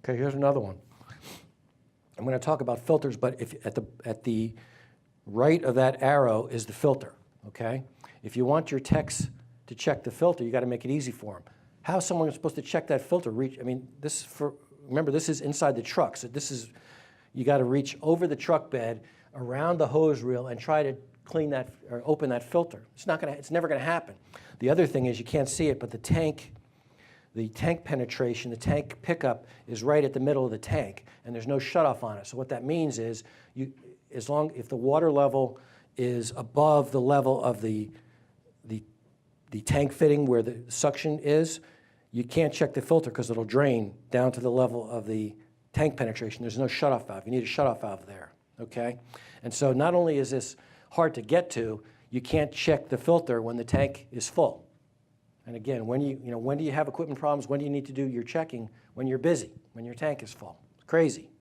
Okay, here's another one. I'm going to talk about filters, but if at the right of that arrow is the filter, okay? If you want your techs to check the filter, you got to make it easy for them. How is someone supposed to check that filter? Remember, this is inside the truck, so you got to reach over the truck bed, around the hose reel, and try to clean that or open that filter. It's never going to happen. The other thing is you can't see it, but the tank penetration, the tank pickup is right at the middle of the tank, and there's no shutoff on it. So what that means is, if the water level is above the level of the tank fitting where the suction is, you can't check the filter because it'll drain down to the level of the tank penetration. There's no shutoff valve. You need a shutoff valve there, okay? And so not only is this hard to get to, you can't check the filter when the tank is full. And again, when do you have equipment problems? When do you need to do your checking? When you're busy, when your tank is full. It's crazy.